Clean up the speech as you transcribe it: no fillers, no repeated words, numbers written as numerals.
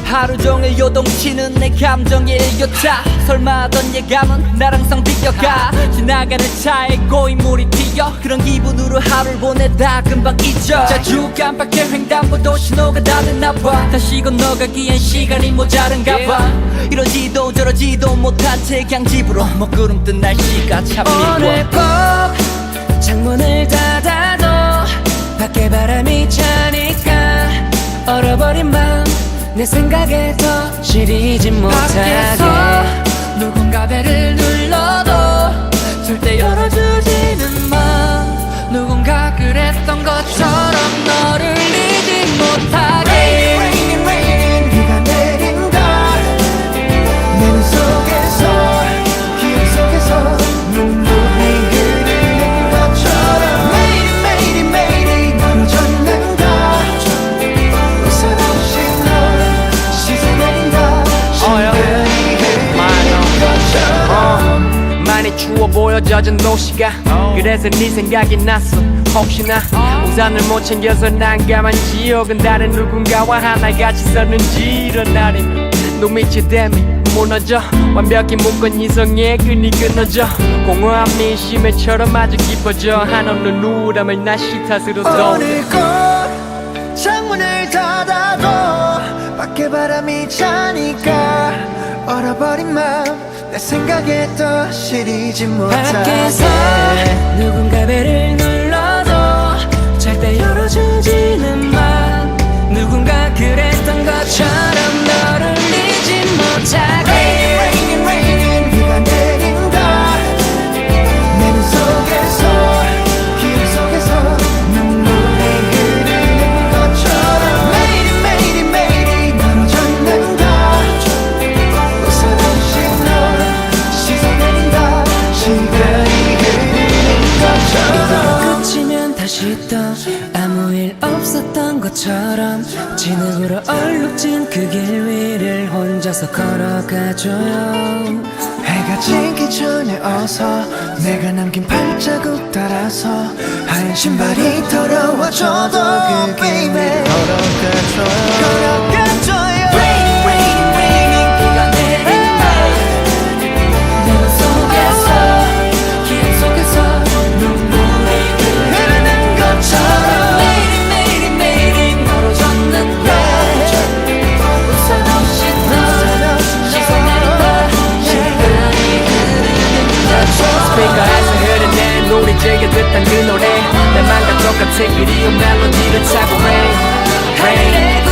하루 종일 요동치는 내 감정의 일교차. 설마 하던 예감은 날 항상 비껴가. 지나가는 차에 고인물이 튀어. 그런 기분으로 하루를 보내다 금방 잊어. 자주 깜빡해 횡단보도 신호가 다 됐나봐. 다시 건너가기엔 시간이 모자른가봐. 이러지도 저러지도 못한 채 그냥 집으로 먹구름 뜬 날씨가 참 미워. 오늘 꼭 창문을 닫아도 밖에 바람이 차니까 얼어버린 맘 내 생각에 더 시리지 못하게. 밖에서 누군가 배를 눌러도 절대 열어주지는 마. 누군가 그랬던 것처럼 너를 잊지 못하게. Raining, raining, 비가 내린다. 내 눈 속에서 기억 속에서 눈물이 흐르는 것처럼 매일이 매일이 매일이 멀어졌는가. 웃어주신 널 시선 내린다. 신별이 흐르는 것처럼. 많이 추워 보여 젖은 도시가. 그래서 네 생각이 났어. 혹시나 우산을 못 챙겨서 난감한지 혹은 다른 누군가와 하나같이 썼는지. 이런 날이면 눈밑이 댐이 무너져. 완벽히 묶은 이성의 끈이 끊어져. 공허한 미심의처럼 아주 깊어져. 한없는 우울함을 나 시탓으로 떠올려. 오늘 꼭 창문을 닫아도 밖에 바람이 차니까 얼어버린 맘 내 생각에 더 시리지 못하게. 밖에서 누군가 배를 눌러도 절대 열어주지는 마. 누군가 그랬던 것처럼 너를 잊지 못하게. Raining, raining, 비가 내린다. 내 눈 속에서 기억 속에서 눈물이 흐르는 것처럼 매일이 매일이 매일이 멀어졌는가. 웃어주신 널 시선 내린다. 시간이 흐르는 것처럼. 끝이면 다시 또 아무 일 없었던 것처럼 진흙으로 얼룩진 그 길 위를 혼자서 걸어가줘요. 해가 지기 전에 어서 내가 남긴 발자국 따라서 하얀 신발이 더러워져도 그 길을 걸어가줘요. Raining, raining, raining, 비가 내린다. 내 맘 속에서 기억 속에서 눈물이 흐르는 것처럼 매일이 매일이 매일이 멀어졌는데 웃어주신 너 시선 내린다. 시간이 흐르는 것처럼. 스피커에서 흐르는 우리 즐겨 듣던 그 노래. 내 맘과 똑같은 그리운 멜로디를 타고 rain, rain.